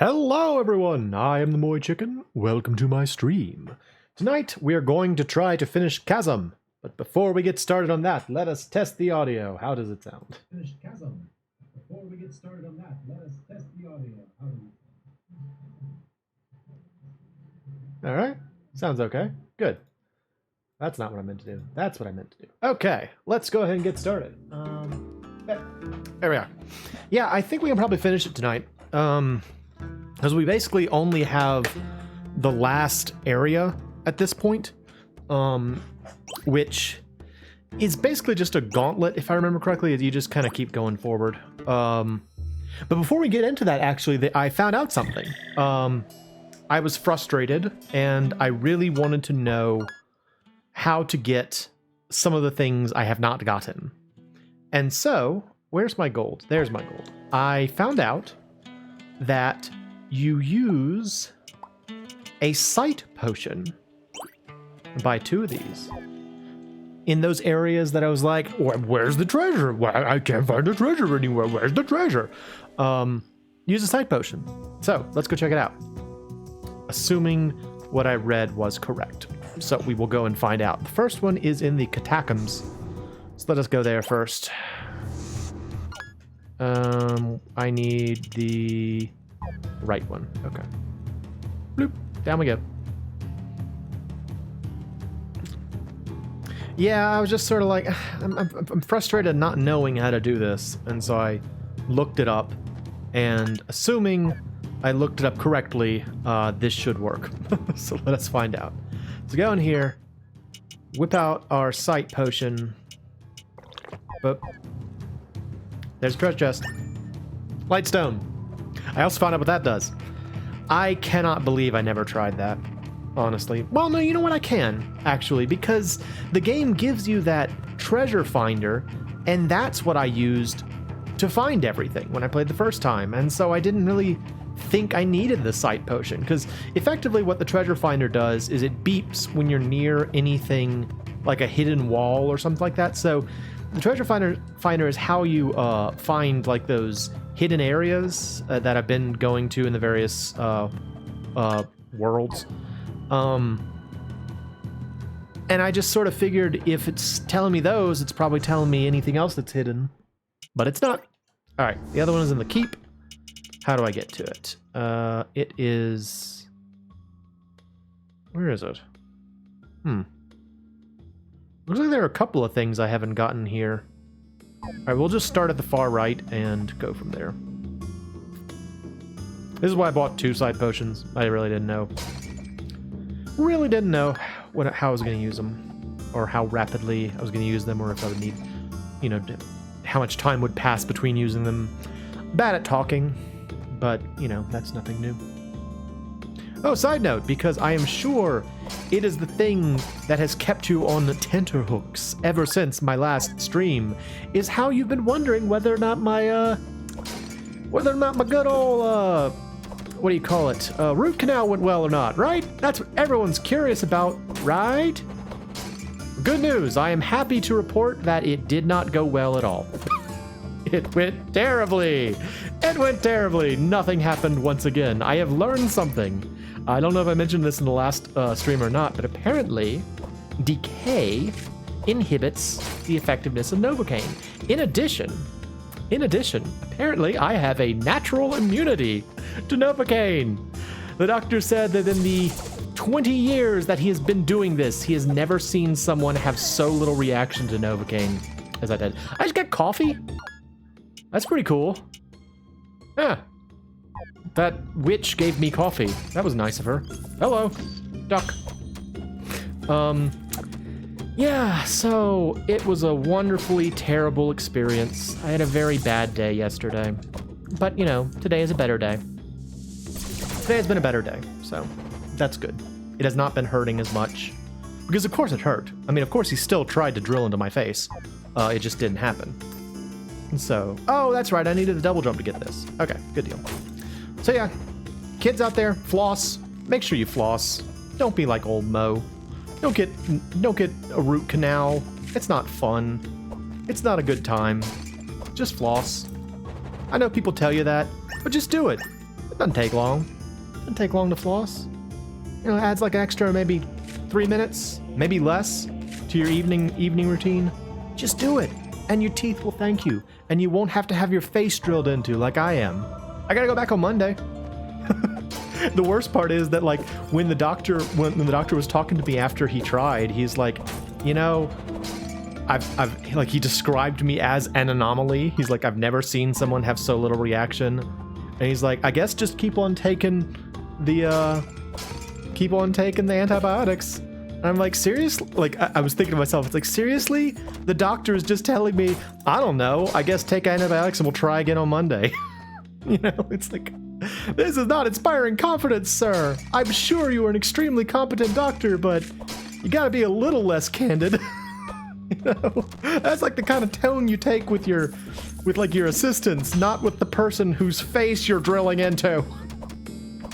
Hello everyone, I am the MoeChicken. Welcome to my stream. Tonight we are going to try to finish Chasm, but before we get started on that, let us test the audio. How does it sound? Finish Chasm. Before we get started on that, let us test the audio. How does it sound? Alright, sounds okay. Good. That's not what I meant to do. That's what I meant to do. Okay, let's go ahead and get started. There we are. Yeah, I think we can probably finish it tonight. Because we basically only have the last area at this point, which is basically just a gauntlet, if I remember correctly. You just kind of keep going forward. But before we get into that, actually, I found out something. I was frustrated, and I really wanted to know how to get some of the things I have not gotten. And so, where's my gold? There's my gold. I found out that you use a sight potion. Buy 2 of these in those areas that I was like, where's the treasure? I can't find the treasure anywhere. Where's the treasure? Use a sight potion. So let's go check it out, assuming what I read was correct. So we will go and find out. The first one is in the catacombs, so let us go there first. I need the right one. Okay. Bloop. Down we go. Yeah, I was just sort of like, I'm frustrated not knowing how to do this, and so I looked it up, and assuming I looked it up correctly, this should work. So let us find out. So go in here, whip out our sight potion. Boop. There's a treasure chest. Lightstone. I also found out what that does. I cannot believe I never tried that, honestly. Well, no, you know what? I can, actually, because the game gives you that treasure finder, and that's what I used to find everything when I played the first time, and so I didn't really think I needed the sight potion, because effectively what the treasure finder does is it beeps when you're near anything like a hidden wall or something like that. So the treasure finder is how you find like those hidden areas that I've been going to in the various worlds. And I just sort of figured if it's telling me those, it's probably telling me anything else that's hidden. But it's not. All right, the other one is in the keep. How do I get to it? It is... Where is it? Looks like there are a couple of things I haven't gotten here. All right, we'll just start at the far right and go from there. This is why I bought 2 side potions. I really didn't know. Really didn't know how I was going to use them, or how rapidly I was going to use them, or if I would need, you know, how much time would pass between using them. Bad at talking, but, you know, that's nothing new. Oh, side note, because I am sure it is the thing that has kept you on tenterhooks ever since my last stream, is how you've been wondering whether or not my good old what do you call it? Root canal went well or not, right? That's what everyone's curious about, right? Good news, I am happy to report that it did not go well at all. It went terribly. It went terribly. Nothing happened once again. I have learned something. I don't know if I mentioned this in the last stream or not, but apparently decay inhibits the effectiveness of Novocaine. In addition, apparently I have a natural immunity to Novocaine. The doctor said that in the 20 years that he has been doing this, he has never seen someone have so little reaction to Novocaine as I did. I just got coffee. That's pretty cool. Yeah. That witch gave me coffee. That was nice of her. Hello, duck. Yeah, so it was a wonderfully terrible experience. I had a very bad day yesterday. But, you know, today is a better day. Today has been a better day, so that's good. It has not been hurting as much. Because of course it hurt. I mean, of course he still tried to drill into my face. It just didn't happen. And so, oh, that's right, I needed a double jump to get this. Okay, good deal. So yeah, kids out there, floss. Make sure you floss. Don't be like old Mo. Don't get a root canal. It's not fun. It's not a good time. Just floss. I know people tell you that, but just do it. It doesn't take long. It doesn't take long to floss. You know, it adds like an extra maybe 3 minutes, maybe less, to your evening routine. Just do it, and your teeth will thank you, and you won't have to have your face drilled into like I am. I gotta go back on Monday. The worst part is that, like, when the doctor was talking to me after he tried, he's like, you know, I've like, he described me as an anomaly. He's like, I've never seen someone have so little reaction, and he's like, I guess just keep on taking the antibiotics. And I'm like, seriously? Like, I was thinking to myself, it's like, seriously? The doctor is just telling me, I don't know, I guess take antibiotics and we'll try again on Monday. You know, it's like, this is not inspiring confidence, sir. I'm sure you are an extremely competent doctor, but you gotta be a little less candid. You know, that's like the kind of tone you take with your assistants, not with the person whose face you're drilling into.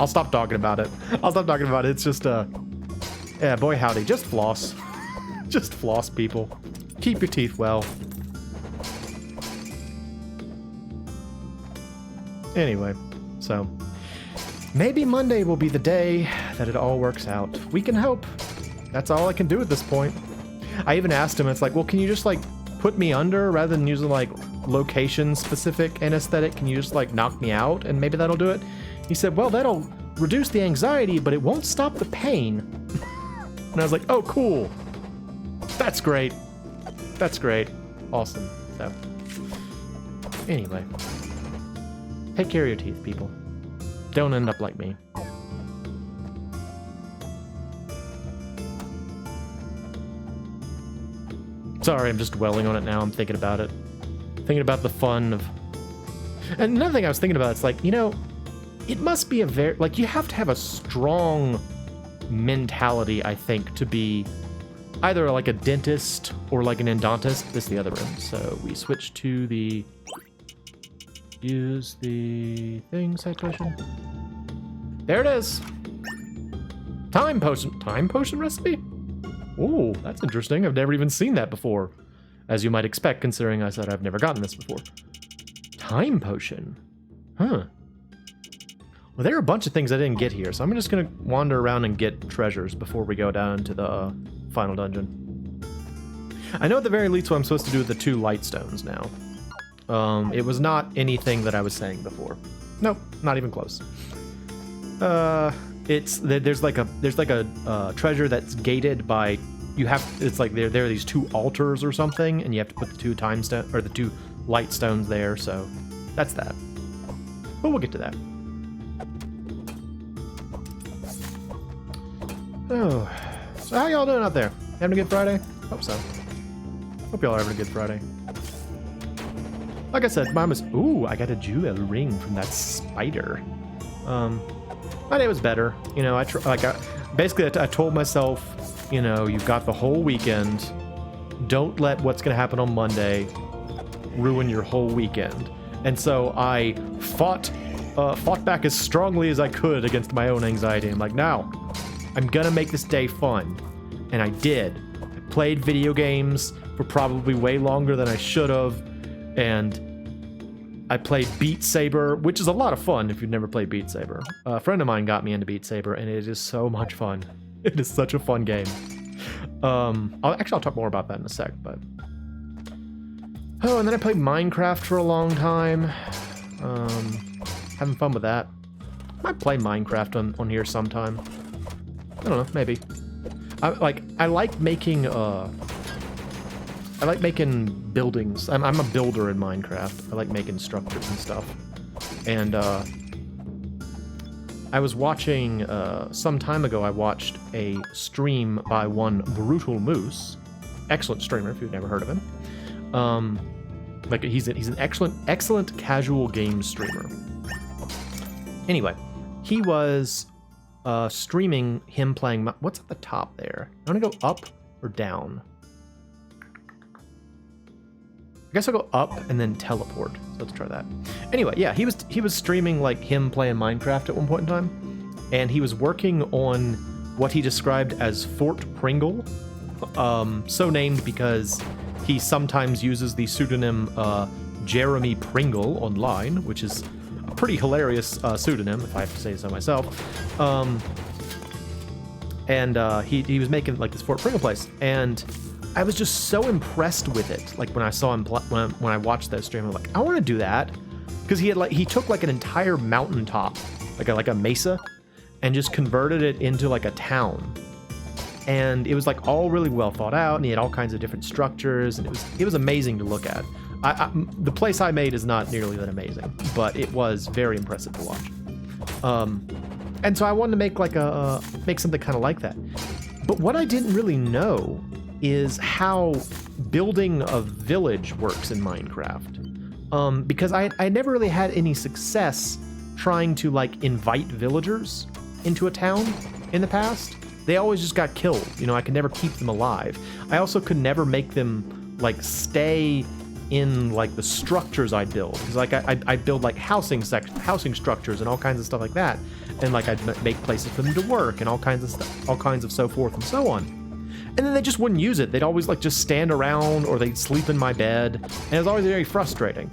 I'll stop talking about it. It's just, yeah, boy howdy, just floss. Just floss, people. Keep your teeth well. Anyway, so maybe Monday will be the day that it all works out. We can hope. That's all I can do at this point. I even asked him, it's like, well, can you just like put me under rather than using like location specific anesthetic? Can you just like knock me out and maybe that'll do it? He said, well, that'll reduce the anxiety, but it won't stop the pain. And I was like, oh, cool. That's great. That's great. Awesome. So, anyway. Take care of your teeth, people. Don't end up like me. Sorry, I'm just dwelling on it now. I'm thinking about it. Thinking about the fun of... And another thing I was thinking about, it's like, you know, it must be a very... Like, you have to have a strong mentality, I think, to be either like a dentist or like an endodontist. This is the other room. So we switch to the... Use the thing, side potion. There it is. Time potion recipe? Ooh, that's interesting. I've never even seen that before. As you might expect, considering I said I've never gotten this before. Time potion. Huh. Well, there are a bunch of things I didn't get here, so I'm just gonna wander around and get treasures before we go down to the final dungeon. I know at the very least what I'm supposed to do with the 2 light stones now. It was not anything that I was saying before. Nope, not even close. There's like a treasure that's gated by, it's like there are these 2 altars or something, and you have to put the 2 the 2 light stones there. So that's that. But we'll get to that. Oh, so how y'all doing out there? Having a good Friday? Hope so. Hope y'all are having a good Friday. Like I said, mine was... Ooh, I got a jewel ring from that spider. My day was better. You know, I told myself, you know, you've got the whole weekend. Don't let what's going to happen on Monday ruin your whole weekend. And so I fought fought back as strongly as I could against my own anxiety. I'm like, no, I'm gonna make this day fun. And I did. I played video games for probably way longer than I should have. And I played Beat Saber, which is a lot of fun if you've never played Beat Saber. A friend of mine got me into Beat Saber, and it is so much fun. It is such a fun game. I'll talk more about that in a sec, but... Oh, and then I played Minecraft for a long time. Having fun with that. Might play Minecraft on here sometime. I don't know, maybe. I like making buildings. I'm a builder in Minecraft. I like making structures and stuff. And I was watching some time ago. I watched a stream by one Brutal Moose, excellent streamer if you've never heard of him. He's an excellent casual game streamer. Anyway, he was streaming him playing. What's at the top there? I want to go up or down. I guess I'll go up and then teleport. So let's try that. Anyway, yeah, he was streaming like him playing Minecraft at one point in time, and he was working on what he described as Fort Pringle, so named because he sometimes uses the pseudonym Jeremy Pringle online, which is a pretty hilarious pseudonym, if I have to say so myself. He was making like this Fort Pringle place, and I was just so impressed with it. Like when I saw him when I watched that stream, I'm like, I want to do that, because he took like an entire mountaintop, like a mesa, and just converted it into like a town. And it was like all really well thought out, and he had all kinds of different structures, and it was amazing to look at. The place I made is not nearly that amazing, but it was very impressive to watch. And so I wanted to make make something kind of like that. But what I didn't really know is how building a village works in Minecraft. Because I never really had any success trying to like invite villagers into a town in the past. They always just got killed. You know, I could never keep them alive. I also could never make them like stay in like the structures I build. Because like I build like housing structures and all kinds of stuff like that. And like I'd make places for them to work and all kinds of stuff, all kinds of so forth and so on. And then they just wouldn't use it. They'd always like just stand around, or they'd sleep in my bed. And it was always very frustrating.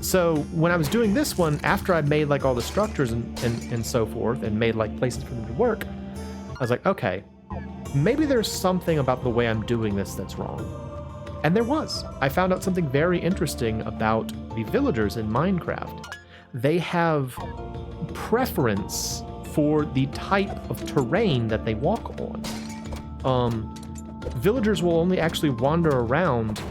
So when I was doing this one, after I made like all the structures and so forth, and made like places for them to work, I was like, okay, maybe there's something about the way I'm doing this that's wrong. And there was. I found out something very interesting about the villagers in Minecraft. They have preference for the type of terrain that they walk on. Villagers will only actually wander around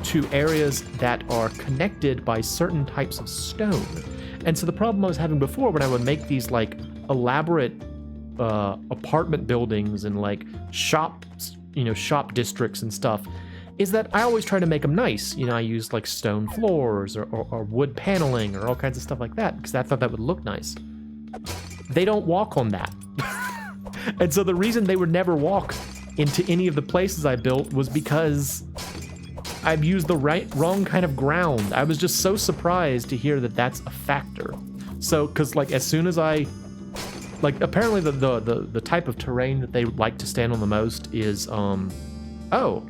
to areas that are connected by certain types of stone. And so the problem I was having before, when I would make these like elaborate apartment buildings and like shops, shop districts and stuff, is that I always try to make them nice. I use like stone floors or wood paneling or all kinds of stuff like that, because I thought that would look nice. They don't walk on that. And so the reason they would never walk into any of the places I built was because I've used the wrong kind of ground. I was just so surprised to hear that that's a factor. So, because like as soon as apparently the type of terrain that they like to stand on the most is oh,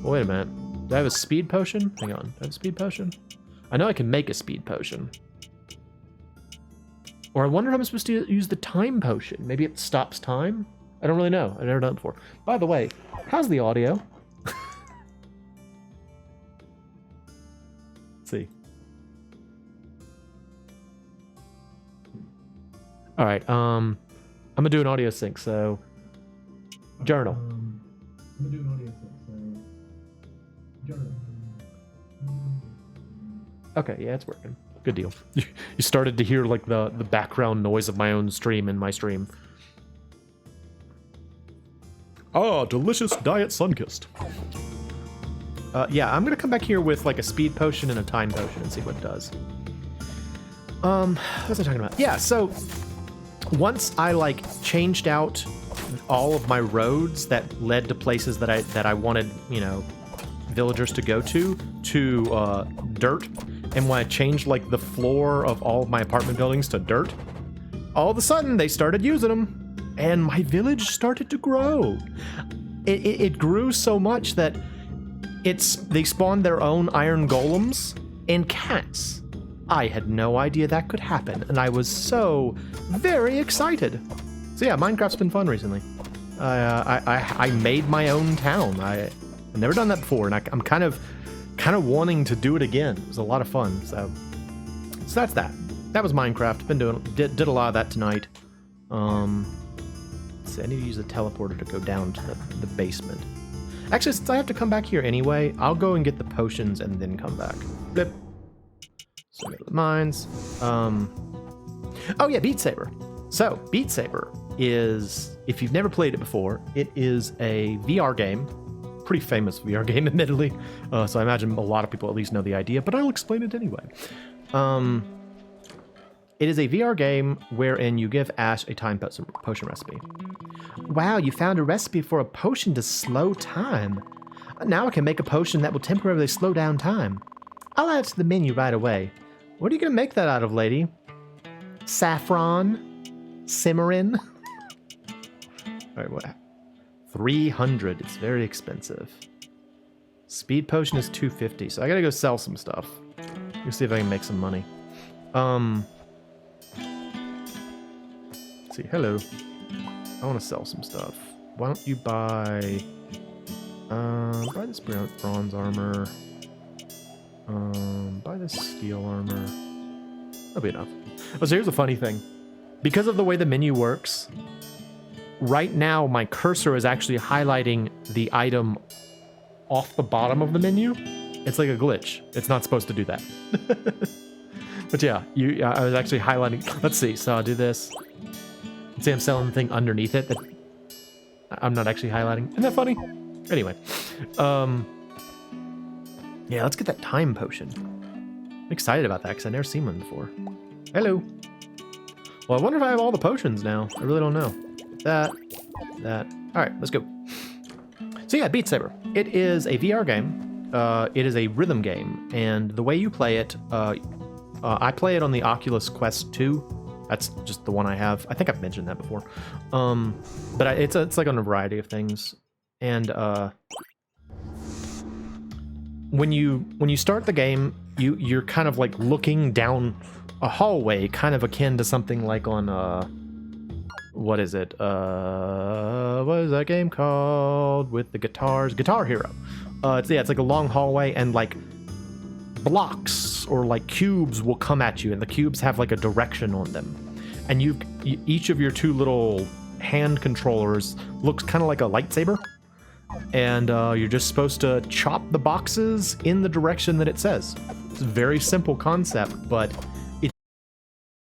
wait a minute. Do I have a speed potion? Hang on. Do I have a speed potion? I know I can make a speed potion. Or I wonder how I'm supposed to use the time potion. Maybe it stops time? I don't really know. I've never done it before. By the way, how's the audio? Let's see. All right. I'm gonna do an audio sync. So, journal. I'm gonna do an audio sync. So, journal. Okay. Yeah, it's working. Good deal. You started to hear like the background noise of my own stream in my stream. Ah, delicious diet Sunkist. Yeah, I'm gonna come back here with like a speed potion and a time potion and see what it does. What was I talking about? Yeah, so once I like changed out all of my roads that led to places that I wanted, villagers to go to dirt, and when I changed like the floor of all of my apartment buildings to dirt, all of a sudden they started using them, and my village started to grow. It grew so much that they spawned their own iron golems and cats. I had no idea that could happen, and I was so very excited. So yeah, Minecraft's been fun recently. I made my own town. I've never done that before, and I'm kind of wanting to do it again. It was a lot of fun. So that's that. That was Minecraft. Did a lot of that tonight. So I need to use a teleporter to go down to the basement. Actually, since I have to come back here anyway, I'll go and get the potions and then come back. Blip. So go to the mines. Oh yeah, Beat Saber. So Beat Saber is, if you've never played it before, it is a VR game. Pretty famous VR game, admittedly. So I imagine a lot of people at least know the idea, but I'll explain it anyway. It is a VR game wherein you give Ash a time potion recipe. Wow, you found a recipe for a potion to slow time. Now I can make a potion that will temporarily slow down time. I'll add it to the menu right away. What are you going to make that out of, lady? Saffron? Cimarron? Alright, what? 300. It's very expensive. Speed potion is 250, so I gotta go sell some stuff. Let's see if I can make some money. Let's see, hello. I want to sell some stuff. Why don't you buy buy this bronze armor. Buy this steel armor. That'll be enough. Oh, so here's a funny thing. Because of the way the menu works, right now my cursor is actually highlighting the item off the bottom of the menu. It's like a glitch. It's not supposed to do that. But yeah, I was actually highlighting. Let's see. So I'll do this. See, I'm selling the thing underneath it that I'm not actually highlighting. Isn't that funny? Anyway, yeah, let's get that time potion. I'm excited about that because I've never seen one before. Hello. Well, I wonder if I have all the potions now. I really don't know. That. All right, let's go. So yeah, Beat Saber. It is a VR game. It is a rhythm game, and the way you play it, I play it on the Oculus Quest 2. That's just the one I have. I think I've mentioned that before. But it's like on a variety of things. And when you start the game, you're kind of like looking down a hallway, kind of akin to something like on what is it? What is that game called with the guitars? Guitar Hero. It's like a long hallway, and like blocks or like cubes will come at you, and the cubes have like a direction on them, and each of your two little hand controllers looks kind of like a lightsaber, and you're just supposed to chop the boxes in the direction that it says. It's a very simple concept, but